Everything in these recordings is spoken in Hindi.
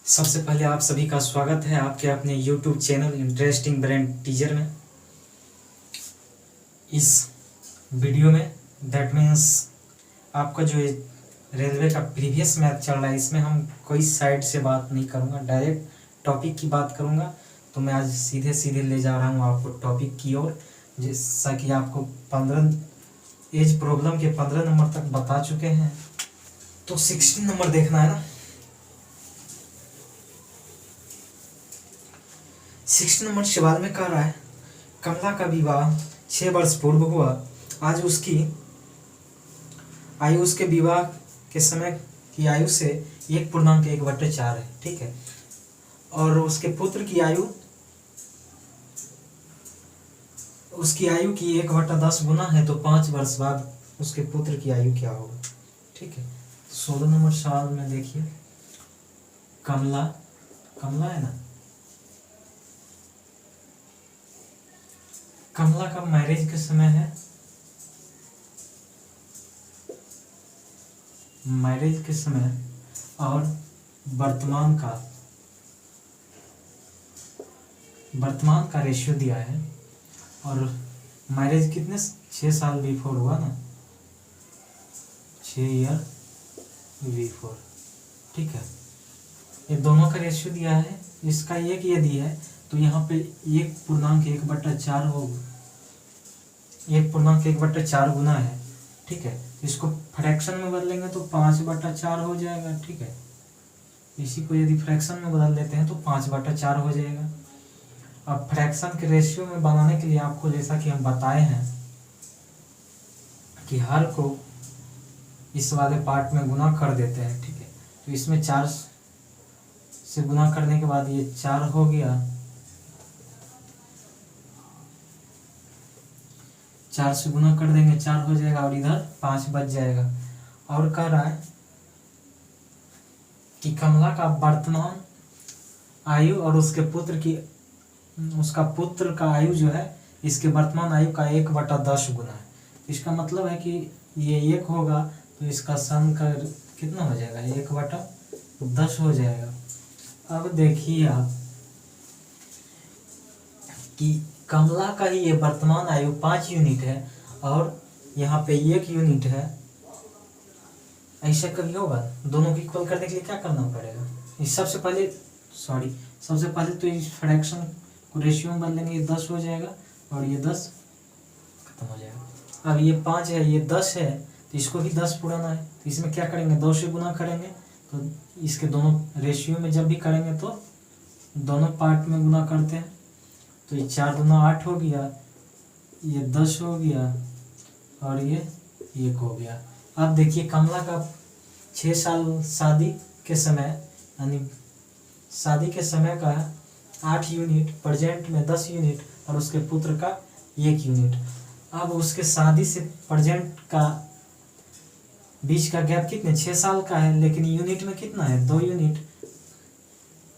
सबसे पहले आप सभी का स्वागत है आपके अपने YouTube channel interesting brain teacher में। इस वीडियो में दैट मीन्स आपका जो रेलवे का प्रीवियस मैथ चल रहा है, इसमें हम कोई साइड से बात नहीं करूँगा, डायरेक्ट टॉपिक की बात करूँगा। तो मैं आज सीधे सीधे ले जा रहा हूँ आपको टॉपिक की ओर, जैसा कि आपको 15 एज प्रॉब्लम के 15 नंबर तक बता चुके हैं। तो 16 नंबर देखना है ना। 16 नंबर सवाल में कह रहा है, कमला का विवाह 6 वर्ष पूर्व हुआ। आज उसकी आयु उसके विवाह के समय की आयु से 1.1/4 है, ठीक है। और उसके पुत्र की आयु की 1/10 गुना है, तो 5 वर्ष बाद उसके पुत्र की आयु क्या होगा, ठीक है। 16 नंबर सवाल में देखिए, कमला है ना, कमला का मैरिज के समय है, मैरिज के समय और वर्तमान का रेशियो दिया है। और मैरिज कितने 6 साल बिफोर हुआ ना, 6 ईयर बिफोर, ठीक है। ये दोनों का रेशियो दिया है, इसका एक ये दिया है, तो यहाँ पे 1.1/4 होगा, 1.1/4 गुना है, ठीक है। इसको फ्रैक्शन में बदलेंगे तो 5/4 हो जाएगा, ठीक है। इसी को यदि फ्रैक्शन में बदल देते हैं तो 5/4 हो जाएगा। अब फ्रैक्शन के रेशियो में बनाने के लिए आपको, जैसा कि हम बताए हैं कि हर को इस वाले पार्ट में गुना कर देते हैं, ठीक है। तो इसमें 4 से गुना करने के बाद ये 4 हो गया, 4 से गुना कर देंगे 4 हो जाएगा, और इधर 5 बच जाएगा। और कह रहा है कि कमला का वर्तमान आयु और उसका पुत्र का आयु जो है इसके वर्तमान आयु का 1/10 गुना है। इसका मतलब है कि ये 1 होगा तो इसका सम का कितना हो जाएगा, 1/10 हो जाएगा। अब देखिए आप कि कमला का ही ये वर्तमान आयु 5 यूनिट है और यहाँ पे 1 यूनिट है। ऐसा कभी होगा? दोनों को इक्वल करने के लिए क्या करना पड़ेगा? इस सबसे पहले तो इस फ्रैक्शन को रेशियो में बदलेंगे, ये 10 हो जाएगा और ये 10 खत्म हो जाएगा। अब ये 5 है, ये 10 है, तो इसको भी 10 पुराना है, तो इसमें क्या करेंगे, 2 से गुना करेंगे। तो इसके दोनों रेशियो में जब भी करेंगे तो दोनों पार्ट में गुना करते हैं, तो ये 4 दूना 8 हो गया, ये 10 हो गया और ये 1 हो गया। अब देखिए कमला का 6 साल शादी के समय, यानी शादी के समय का 8 यूनिट, प्रेजेंट में 10 यूनिट और उसके पुत्र का 1 यूनिट। अब उसके शादी से प्रेजेंट का बीच का गैप कितने 6 साल का है, लेकिन यूनिट में कितना है 2 यूनिट।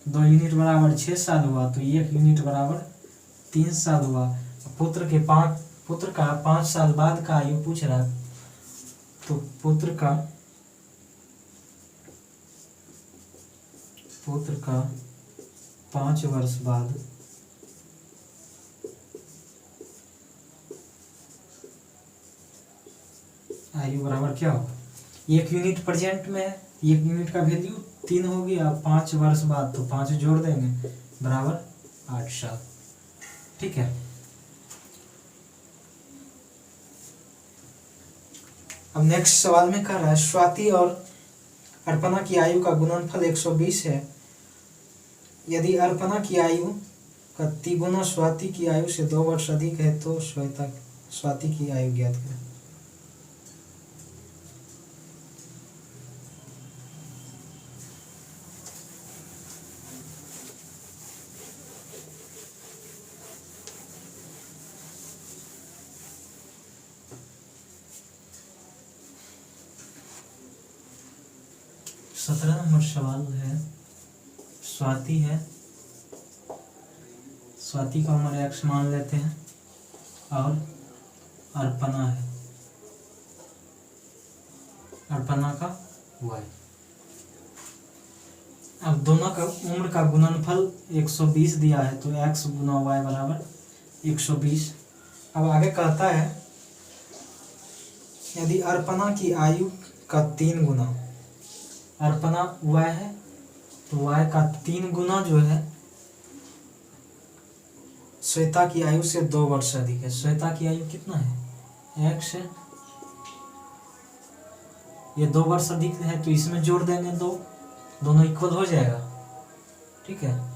2 यूनिट बराबर 6 साल हुआ, तो 1 यूनिट बराबर 3 साल हुआ। पुत्र का 5 साल बाद का आयु पूछ रहा है, तो पुत्र का 5 वर्ष बाद आयु बराबर क्या होगा, 1 यूनिट प्रेजेंट में है, 1 यूनिट का वैल्यू 3 हो गया, 5 वर्ष बाद तो 5 जोड़ देंगे बराबर 8 साल, ठीक है। अब नेक्स्ट सवाल में कह रहा है, स्वाति और अर्पणा की आयु का गुणनफल 120 है। यदि अर्पणा की आयु का तिगुना स्वाति की आयु से 2 वर्ष अधिक है तो स्वाति की आयु ज्ञात करें। सत्रह नंबर सवाल है, स्वाति है, स्वाति का उम्र x मान लेते हैं और अर्पणा है, अर्पणा का y। अब दोनों का उम्र का गुणनफल 120 दिया है, तो x गुना y बराबर 120। अब आगे कहता है यदि अर्पणा की आयु का 3 गुना, अर्पणा y है तो y का 3 गुना जो है श्वेता की आयु से 2 वर्ष अधिक है। श्वेता की आयु कितना है, x है, ये 2 वर्ष अधिक है तो इसमें जोड़ देंगे 2, दोनों इक्वल हो जाएगा। ठीक है,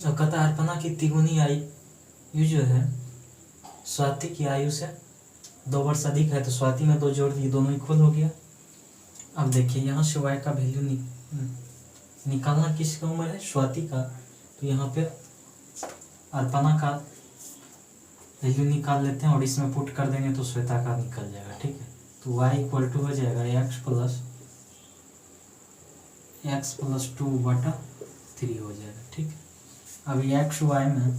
अब कहता है अर्पणा की तिगुनी आयु जो है स्वाति की आयु से 2 वर्ष अधिक है, तो स्वाति में 2 जोड़ दिए, दोनों इक्वल हो गया। अब देखिए यहाँ से y का वैल्यू निकालना किसका उम्र है, स्वाति का, तो यहाँ पे अर्पणा का वैल्यू निकाल लेते हैं और इसमें पुट कर देंगे तो श्वेता का निकल जाएगा। ठीक है, तो y इक्वल टू हो जाएगा x प्लस 2/3 हो जाएगा। ठीक है, अभी x y में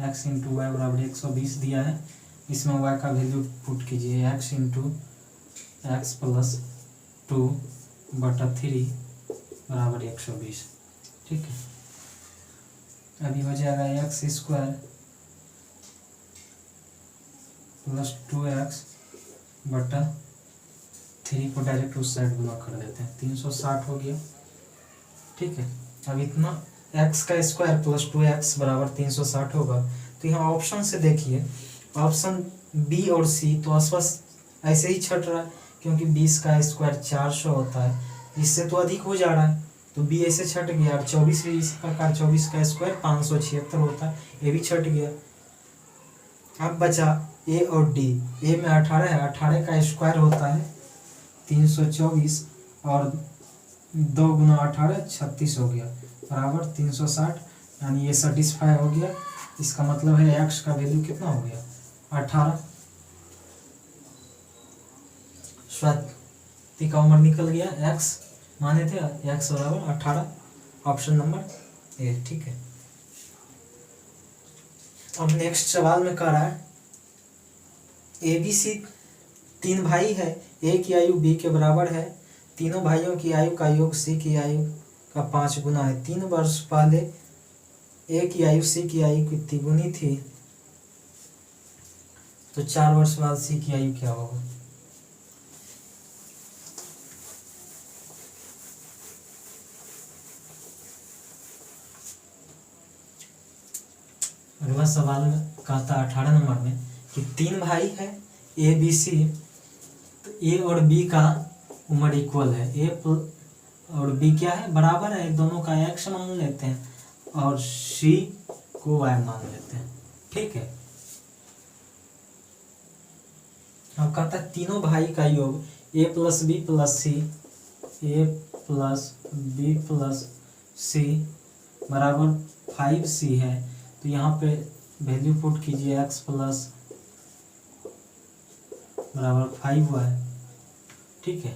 x इंटू वाई बराबर 120 दिया है, इसमें y का वैल्यू पुट कीजिए, x इंटू एक्स प्लस 2/3 बराबर 120। ठीक है, अभी हो जाएगा x स्क्वायर प्लस 2x/3 को डायरेक्ट उस साइड गुना कर देते हैं, 360 हो गया। ठीक है, अब इतना x का स्क्वायर प्लस 2x बराबर 360 होगा, तो यहाँ ऑप्शन से देखिए, ऑप्शन बी और सी तो आसपास ऐसे ही छट रहा है, क्योंकि 20 का स्क्वायर 400 होता है, इससे तो अधिक हो जा रहा है, तो बी ऐसे छट गया। और 24 भी इसी प्रकार 24 का स्क्वायर 576 होता है, ये भी छट गया। अब बचा ए और डी, ए में 18 है, 18 का स्क्वायर होता है 324 और 2 गुना 18 36 हो गया बराबर 360, यानी ये सेटिस्फाई हो गया। इसका मतलब है x का वैल्यू कितना हो गया, 18। स्वाति का उम्र निकल गया, x माने थे, x बराबर 18, ऑप्शन नंबर ए। ठीक है, अब नेक्स्ट सवाल में कह रहा है ए बी सी 3 भाई है, ए की आयु बी के बराबर है, तीनों भाइयों की आयु का योग सी की आयु का 5 गुना है। 3 वर्ष पहले ए की आयु सी की आयु कितनी गुनी थी, तो 4 वर्ष बाद सी की आयु क्या होगा। अगला सवाल में कहता 18 नंबर में कि 3 भाई है ए बी सी, तो ए और बी का उम्र इक्वल है, ए और बी क्या है, बराबर है, दोनों का x मान लेते हैं और c को y मान लेते हैं। ठीक है, अब कहता है तीनों भाई का योग a plus B plus C, a plus B plus C बराबर 5c है, तो यहाँ पे वैल्यू पुट कीजिए, x प्लस बराबर 5y। ठीक है,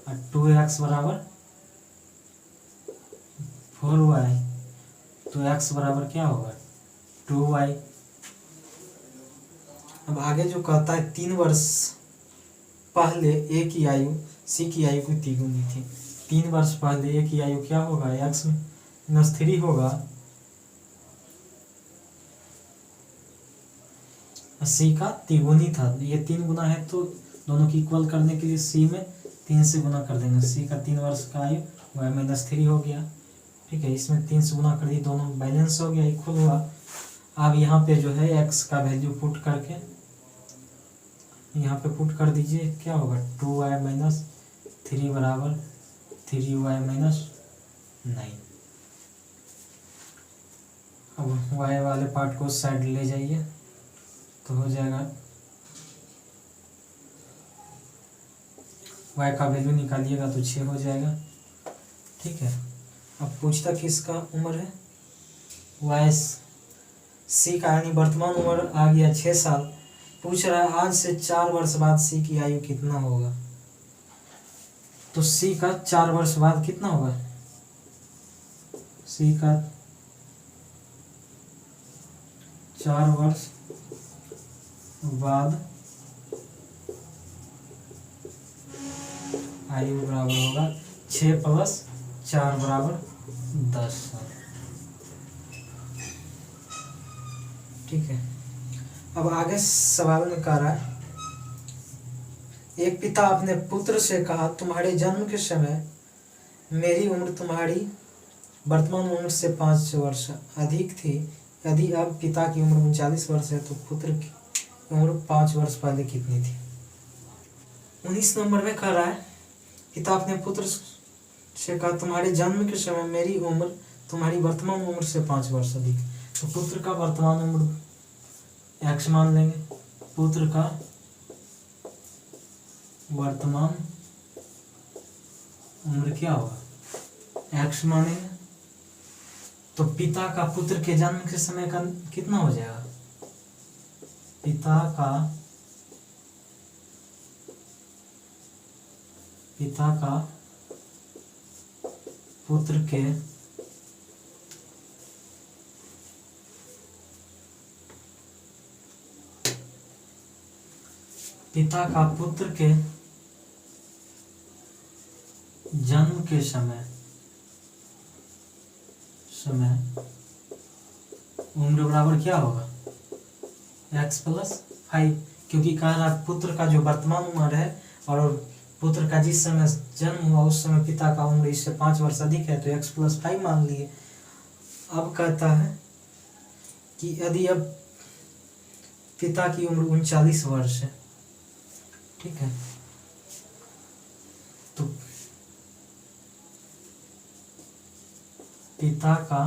और 2x बराबर 4y, तो x बराबर क्या होगा, 2y। अब आगे जो कहता है 3 वर्ष पहले ए की आयु सी की आयु कितनी गुनी थी। 3 वर्ष पहले ए की आयु क्या होगा, x माइनस 3 होगा, सी का तिगुनी था, ये 3 गुना है, तो दोनों की इक्वल करने के लिए सी में 3 से गुना कर देंगे, सी का 3 वर्ष का आयु y माइनस 3 हो गया। ठीक है, इसमें 3 से गुना कर दिए, दोनों बैलेंस हो गया, इक्वल हुआ। अब यहाँ पे जो है x का वैल्यू पुट करके यहाँ पे पुट कर दीजिए, क्या होगा, 2y माइनस 3 बराबर 3y माइनस 9। अब y वाले पार्ट को साइड ले जाइए तो हो जाएगा, y का वैल्यू निकालिएगा तो 6 हो जाएगा। ठीक है, अब पूछता किसका उम्र है, वयस सी का यानी वर्तमान उम्र आ गया 6 साल। पूछ रहा है आज से 4 वर्ष बाद सी की आयु कितना होगा। तो सी का 4 वर्ष बाद कितना होगा, सी का 4 वर्ष बाद आयु बराबर होगा 6 + 4 = 10 साल। ठीक है। अब आगे सवाल में कह रहा है, एक पिता अपने पुत्र से कहा तुम्हारे जन्म के समय मेरी उम्र तुम्हारी वर्तमान उम्र से 5 वर्ष अधिक थी। यदि अब पिता की उम्र 39 वर्ष है तो पुत्र की उम्र 5 वर्ष पहले कितनी थी। 19 नंबर में कह रहा है, पिता अपने पुत्र से कहा तुम्हारे जन्म के समय मेरी उम्र तुम्हारी वर्तमान उम्र से 5 वर्ष अधिक। तो पुत्र का वर्तमान उम्र x मान लेंगे, पुत्र का वर्तमान उम्र क्या होगा, x मानेंगे। तो पिता का पुत्र के जन्म के समय का कितना हो जाएगा, पिता का पुत्र के जन्म के समय उम्र बराबर क्या होगा, x + 5, क्योंकि कह रहा पुत्र का जो वर्तमान उम्र है और पुत्र का जिस समय जन्म हुआ उस समय पिता का उम्र इससे 5 वर्ष अधिक है, तो x + 5 मान लिए। अब कहता है कि यदि अब पिता की उम्र 39 वर्ष है, ठीक है, तो पिता का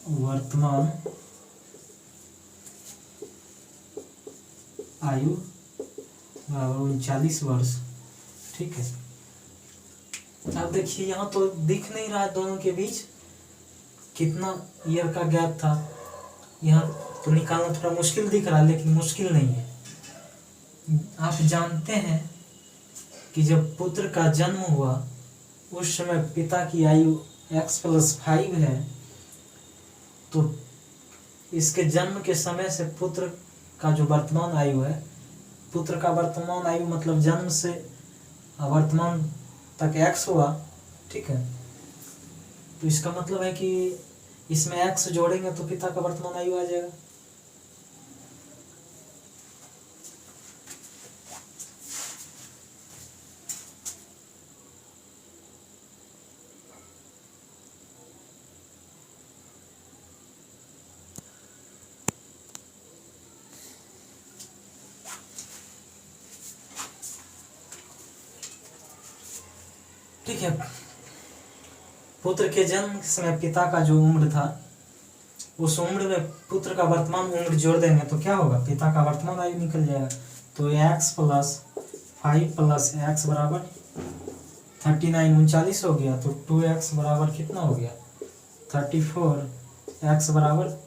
वर्तमान आयु बराबर 39 वर्ष। ठीक है। अब देखिए यहाँ तो दिख नहीं रहा दोनों के बीच कितना ईयर का गैप था, यहाँ तो निकालना थोड़ा मुश्किल दिख रहा है, लेकिन मुश्किल नहीं है। आप जानते हैं कि जब पुत्र का जन्म हुआ उस समय पिता की आयु x + 5 है, तो इसके जन्म के समय से पुत्र का जो वर्तमान आयु है, पुत्र का वर्तमान आयु मतलब जन्म से वर्तमान तक x हुआ, ठीक है। तो इसका मतलब है कि इसमें x जोड़ेंगे तो पिता का वर्तमान आयु आ जाएगा। ठीक है। पुत्र के जन्म के समय पिता का जो उम्र था उस उम्र में पुत्र का वर्तमान उम्र जोड़ देंगे तो क्या होगा, पिता का वर्तमान आयु निकल जाएगा। तो x + 5 + x बराबर 39, 39 हो गया। तो 2x बराबर कितना हो गया, 34, x बराबर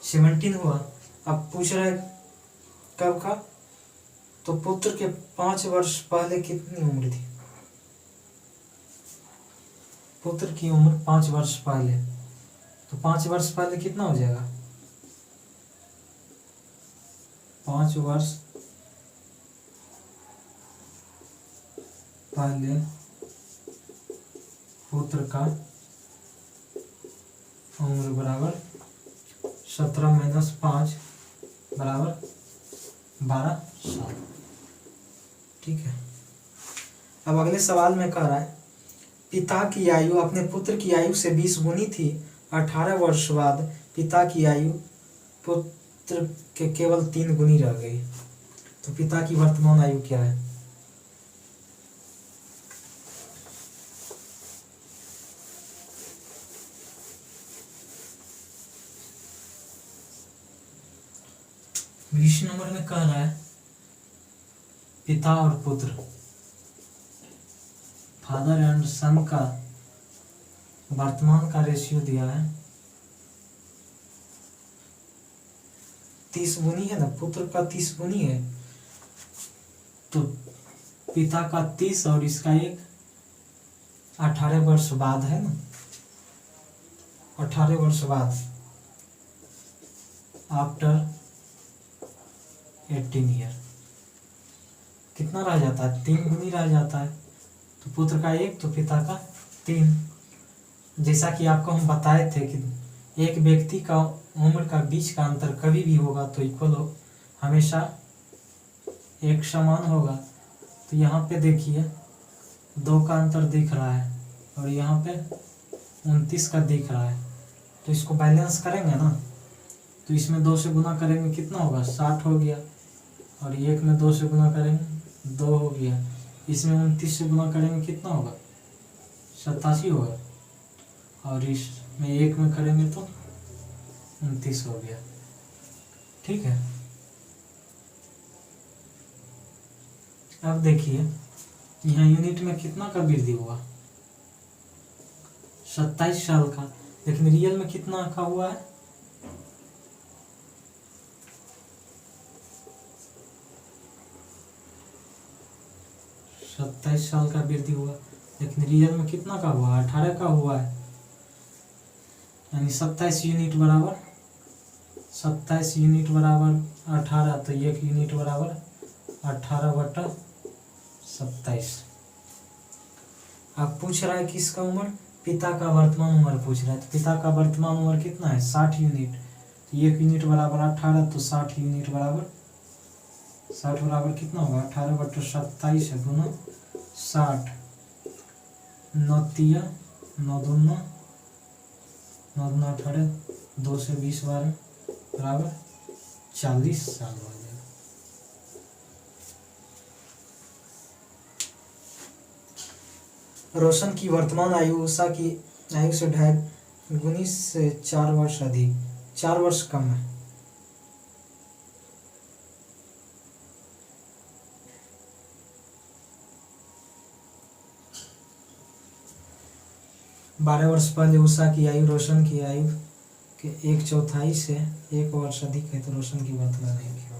17 हुआ। अब पूछ रहा है कब का, तो पुत्र के 5 वर्ष पहले कितनी उम्र थी, पुत्र की उम्र 5 वर्ष पहले, तो 5 वर्ष पहले कितना हो जाएगा, 5 वर्ष पहले पुत्र का उम्र बराबर 17 - 5 बराबर 12 साल। ठीक है। अब अगले सवाल में कह रहा है, पिता की आयु अपने पुत्र की आयु से 20 गुनी थी। 18 वर्ष बाद पिता की आयु पुत्र के केवल 3 गुनी रह गई। तो पिता की वर्तमान आयु क्या है, बीस नंबर में कह रहा है पिता और पुत्र, फादर एंड सन का वर्तमान का रेशियो दिया है 30 गुनी है ना, पुत्र का 30 गुनी है, तो पिता का 30 और इसका एक 18 वर्ष बाद है ना, 18 वर्ष बाद, आफ्टर 18 ईयर कितना रह जाता है, 3 गुनी रह जाता है। तो पुत्र का 1 तो पिता का 3। जैसा कि आपको हम बताए थे कि एक व्यक्ति का उम्र का बीच का अंतर कभी भी होगा तो इक्वल हो, हमेशा एक समान होगा। तो यहाँ पे देखिए 2 का अंतर दिख रहा है और यहाँ पे 29 का दिख रहा है, तो इसको बैलेंस करेंगे ना, तो इसमें 2 से गुना करेंगे कितना होगा, 60 हो गया, और 1 में 2 से गुना करेंगे 2 हो गया, इसमें 29 से गुना करेंगे कितना होगा, 87 होगा, और इसमें 1 में करेंगे तो 29 हो गया। ठीक है, अब देखिए यहाँ यूनिट में कितना का वृद्धि हुआ, 27 साल का, लेकिन रियल में कितना का हुआ है, 27 साल का वृद्धि हुआ, लेकिन रियल में कितना का हुआ, 18 का हुआ है, यानी 27 यूनिट बराबर 27 यूनिट बराबर 18, तो 1 यूनिट बराबर 18/27। अब पूछ रहा है किसका उम्र, पिता का वर्तमान उम्र पूछ रहा है, तो पिता का वर्तमान उम्र कितना है, 60 यूनिट, तो 1 यूनिट बराबर 18, तो 60 यूनिट बराबर 60 बराबर कितना होगा, 18/27 गुना 60, 9 तिया 9 दूना 9 दूना 18, 2 से 20 12 बराबर 40 साल हो जाएगा। रोशन की वर्तमान आयु उषा की आयु से 2.5 गुनी से 4 वर्ष अधिक, 4 वर्ष कम है। बारह वर्ष पहले उषा की आयु रोशन की आयु के 1/4 से 1 वर्ष अधिक है, तो रोशन की वर्तमान आयु क्या हो।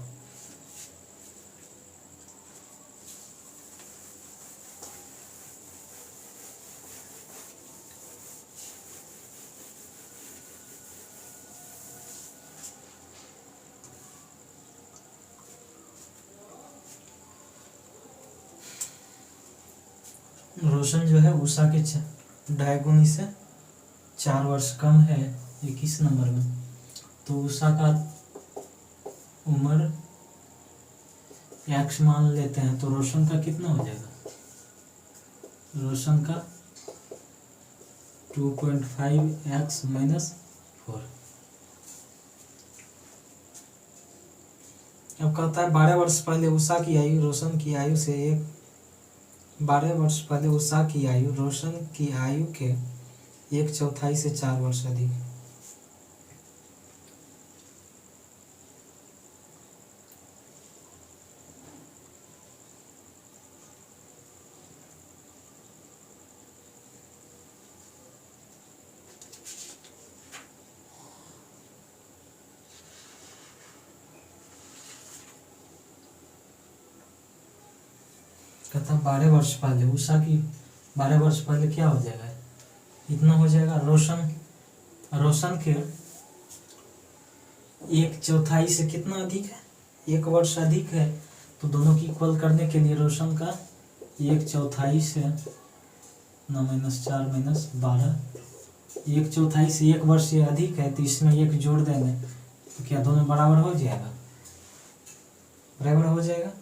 रोशन जो है उषा के 2.5 गुनी से 4 वर्ष कम है 21 नंबर में, तो उषा का उम्र x मान लेते हैं, तो रोशन का कितना हो जाएगा, रोशन का 2.5x - 4। अब कहता है 12 वर्ष पहले उषा की आयु रोशन की आयु से 12 वर्ष पहले उषा की आयु रोशन की आयु के 1/4 से 4 वर्ष अधिक। कहता 12 वर्ष पहले उषा की 12 वर्ष पहले क्या हो जाएगा, इतना हो जाएगा। रोशन के 1/4 से कितना अधिक है, 1 वर्ष अधिक है, तो दोनों की इक्वल करने के लिए रोशन का 1/4 से 9 - 4 - 12, 1/4 से 1 वर्ष से अधिक है, तो इसमें 1 जोड़ देंगे तो क्या दोनों बराबर हो जाएगा, बराबर हो जाएगा।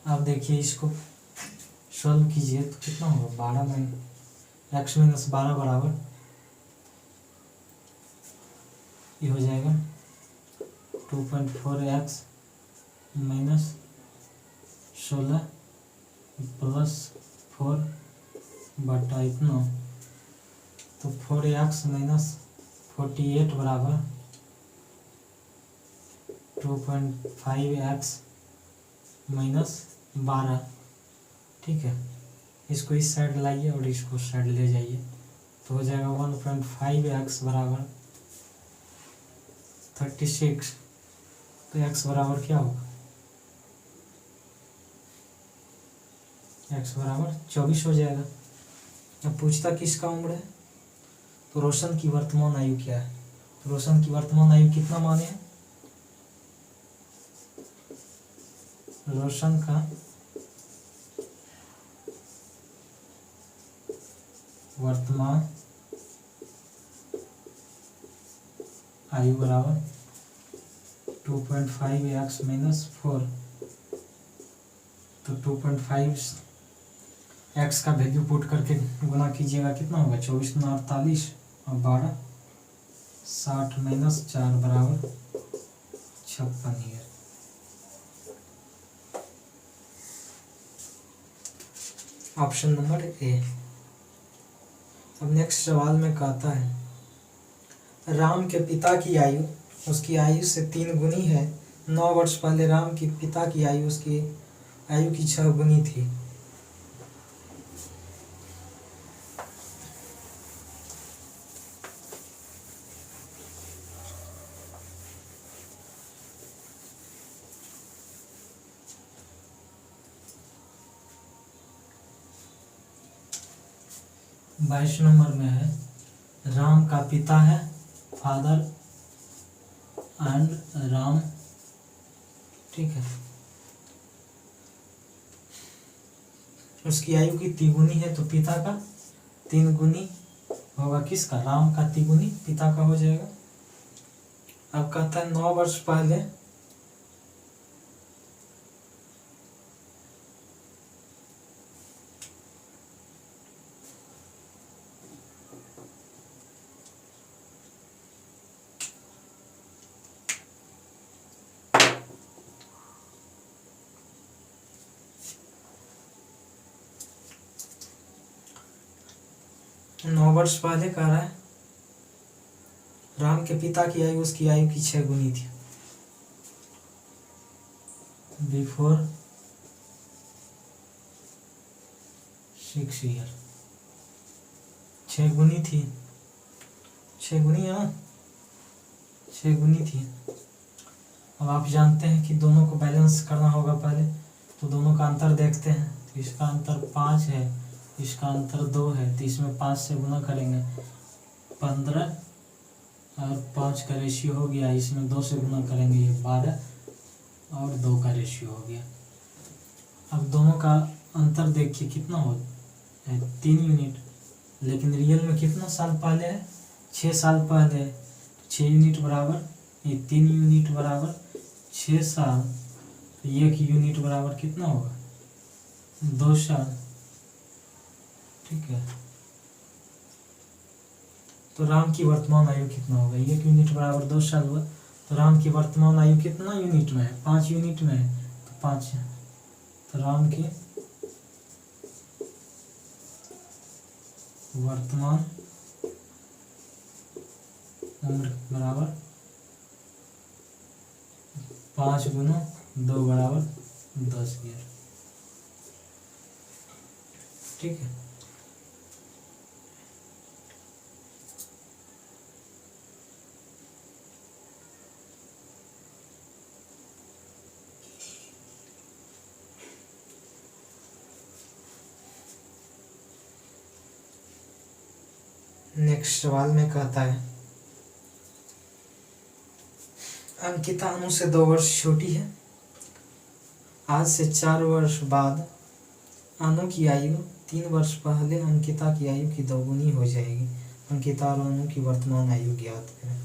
आप देखिए इसको सॉल्व कीजिए तो कितना होगा, 12 में x - 12 बराबर ये हो जाएगा 2.4x - 16 + 4 बटा इतना, तो 4x - 48 बराबर 2.5x - 12। ठीक है, इसको इस साइड लाइए और इसको साइड ले जाइए तो हो जाएगा 1.5x बराबर 36। तो x बराबर क्या होगा, x बराबर 24 हो जाएगा। अब पूछता किसका उम्र है, तो रोशन की वर्तमान आयु क्या है। तो रोशन की वर्तमान आयु कितना माने हैं, रोशन का वर्तमान आयु बराबर 2.5x माइनस 4। तो 2.5 x का वैल्यू पुट करके गुना कीजिएगा, कितना होगा 24 × 48 और 12 60 माइनस 4 बराबर 56 ईयर। Option number A. अब नेक्स्ट सवाल में कहता है राम के पिता की आयु उसकी आयु से 3 गुनी है। 9 वर्ष पहले राम के पिता की आयु उसकी आयु की 6 गुनी थी। बाईस नंबर में है राम का पिता है फादर एंड राम, ठीक है, उसकी आयु की 3 गुनी है। तो पिता का 3 गुनी होगा किसका, राम का 3 गुनी पिता का हो जाएगा। अब कहता है 9 वर्ष पहले 9 वर्ष पहले कह रहा है राम के पिता की आयु उसकी आयु की 6 गुनी थी। बिफोर 6 ईयर 6 गुनी थी, 6 गुनी है ना, 6 गुनी थी। अब आप जानते हैं कि दोनों को बैलेंस करना होगा पहले, तो दोनों का अंतर देखते हैं। तो इसका अंतर 5 है, इसका अंतर 2 है, तो इसमें 5 से गुना करेंगे 15 और 5 का रेशियो हो गया। इसमें 2 से गुना करेंगे ये 12 और 2 का रेशियो हो गया। अब दोनों का अंतर देखिए कितना हो है 3 यूनिट, लेकिन रियल में कितना साल पहले है, 6 साल पहले है। 6 यूनिट बराबर ये 3 यूनिट बराबर 6 साल, तो 1 यूनिट बराबर कितना होगा 2 साल, ठीक है। तो राम की वर्तमान आयु कितना होगा, 1 यूनिट बराबर 2 साल हुआ। तो राम की वर्तमान आयु कितना यूनिट में है, 5 यूनिट में है, तो 5 है। तो राम की वर्तमान उम्र बराबर 5 गुना 2 बराबर 10 ईयर, ठीक है। नेक्स्ट सवाल में कहता है अंकिता अनु से 2 वर्ष छोटी है। आज से 4 वर्ष बाद अनु की आयु 3 वर्ष पहले अंकिता की आयु की 2 गुनी हो जाएगी। अंकिता और अनु की वर्तमान आयु ज्ञात करें।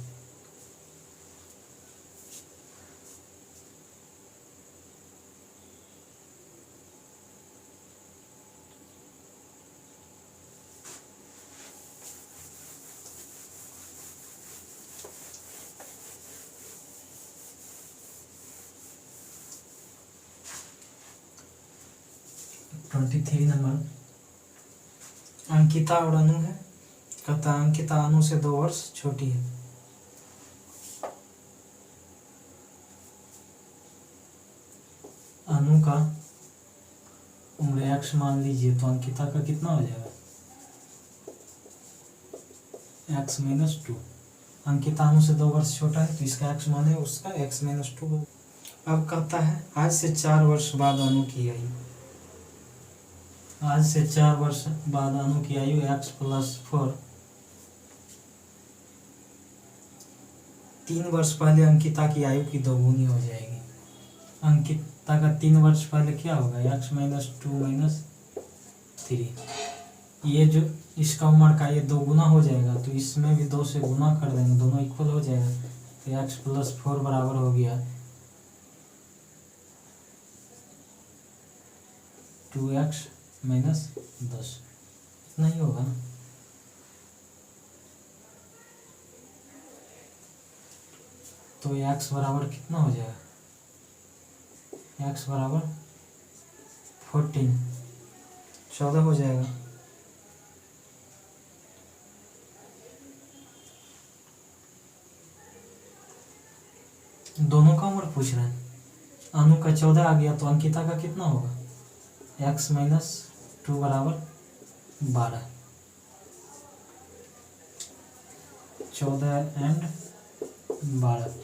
थ्री नंबर अंकिता और अनु है, कहता अंकिता अनु से 2 वर्ष छोटी है। अनु का उम्र x मान लीजिए, तो अंकिता का कितना हो जाएगा एक्स माइनस टू। अंकिता अनु से 2 वर्ष छोटा है तो इसका एक्स मान है उसका एक्स माइनस टू। अब कहता है आज से 4 वर्ष बाद अनु की आयु, आज से 4 वर्ष बाद अनु की आयु एक्स प्लस 4। 3 वर्ष पहले अंकिता की आयु की दोगुनी हो जाएगी। अंकिता का 3 वर्ष पहले क्या होगा, एक्स माइनस टू माइनस 3। ये जो इसका उम्र का ये 2 गुना हो जाएगा तो इसमें भी 2 से गुना कर देंगे, दोनों इक्वल हो जाएगा तो एक्स प्लस 4 बराबर हो गया 2x माइनस 10। इतना ही होगा ना। तो x बराबर कितना हो जाएगा, x बराबर 14 हो जाएगा। दोनों का उम्र पूछ रहा है। अनु का 14 आ गया तो अंकिता का कितना होगा, x माइनस 2 बराबर 12। 14 एंड 12,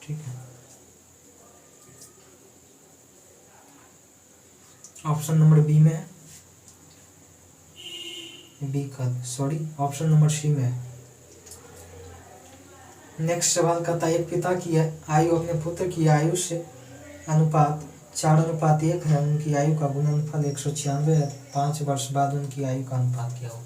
ठीक है। ऑप्शन नंबर बी में है, ऑप्शन नंबर सी में है। नेक्स्ट सवाल कहता है एक पिता की आयु अपने पुत्र की आयु से अनुपात 4:1 है, उनकी आयु का गुणनफल 196 है। 5 वर्ष बाद उनकी आयु का अनुपात क्या होगा।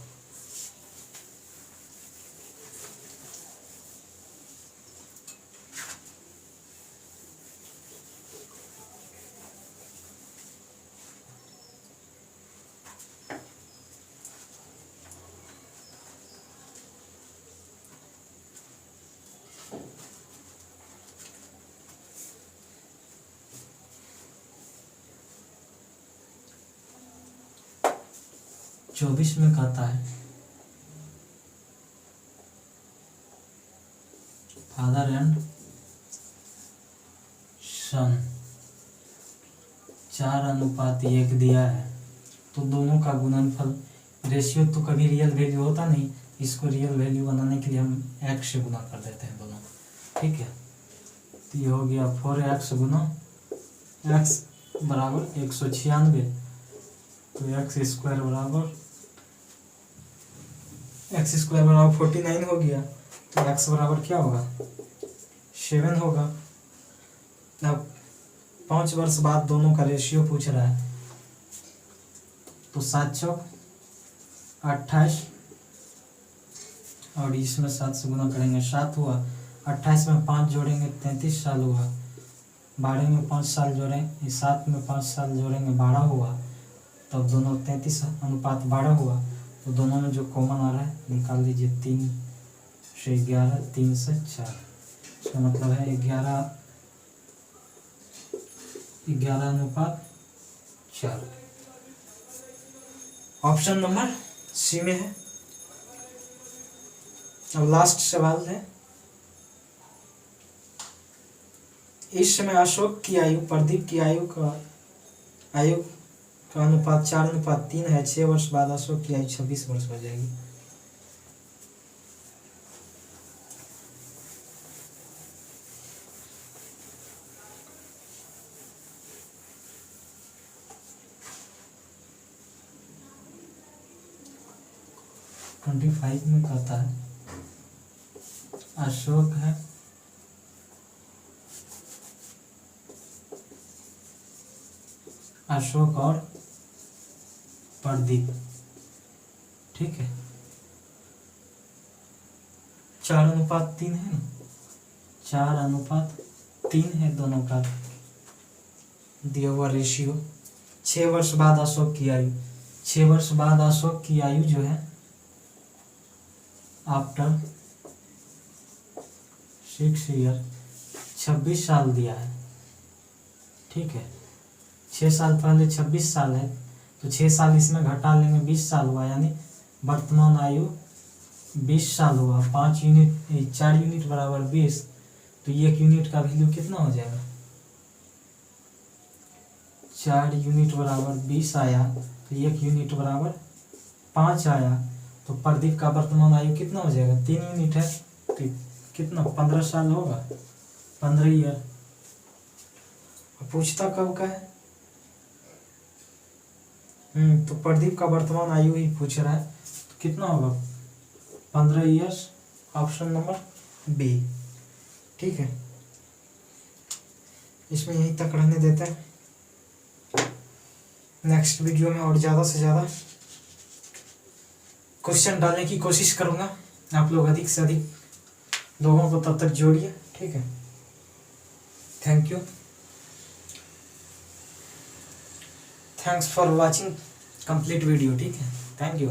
चौबीस में कहता है फादर एंड सन 4:1 दिया है तो दोनों का गुणनफल, रेशियो तो कभी रियल वैल्यू होता नहीं, इसको रियल वैल्यू बनाने के लिए हम x से गुना कर देते हैं दोनों, ठीक है। तो ये हो गया 4x गुना x बराबर 196, तो x स्क्वायर बराबर 49 हो गया। तो x बराबर क्या होगा, 7 होगा। अब 5 वर्ष बाद दोनों का रेशियो पूछ रहा है तो 7 चौक 28 और इसमें 7 से गुना करेंगे 7 हुआ। 28 में 5 जोड़ेंगे 33 साल हुआ। 12 में 5 साल जोड़ेंगे, 7 में 5 साल जोड़ेंगे 12 हुआ। तब दोनों 33:12 हुआ। तो दोनों में जो कॉमन आ रहा है निकाल लीजिए, 3 से 11, 3 से 4, इसका मतलब है 11:4। ऑप्शन नंबर सी में है। अब लास्ट सवाल है, इस समय अशोक की आयु प्रदीप की आयु का अनुपात 4:3 है। 6 वर्ष बाद अशोक की आयु 26 वर्ष हो जाएगी। ट्वेंटी 25 में कहता है अशोक है अशोक और प्रदीप, ठीक है। 4:3 है ना, 4:3 है दोनों का दिया हुआ रेशियो। 6 वर्ष बाद अशोक की आयु, 6 वर्ष बाद अशोक की आयु जो है आफ्टर 6 ईयर 26 साल दिया है, ठीक है। 6 साल पहले 26 साल है तो 6 साल इसमें घटा लेंगे, 20 साल हुआ, यानी वर्तमान आयु 20 साल हुआ। 4 यूनिट बराबर 20, तो 1 यूनिट का वैल्यू कितना हो जाएगा, 4 यूनिट बराबर 20 आया तो 1 यूनिट बराबर 5 आया। तो प्रदीप का वर्तमान आयु कितना हो जाएगा, 3 यूनिट है तो कितना 15 साल होगा, 15 ईयर। पूछता कब का है, तो प्रदीप का वर्तमान आयु ही पूछ रहा है, तो कितना होगा 15 ईयर्स, ऑप्शन नंबर बी। ठीक है, इसमें यहीं तक रहने देते हैं। नेक्स्ट वीडियो में और ज़्यादा से ज़्यादा क्वेश्चन डालने की कोशिश करूँगा, आप लोग अधिक से अधिक लोगों को तब तक जोड़िए। ठीक है, thank you, thanks for watching complete video. ठीक है, थैंक यू।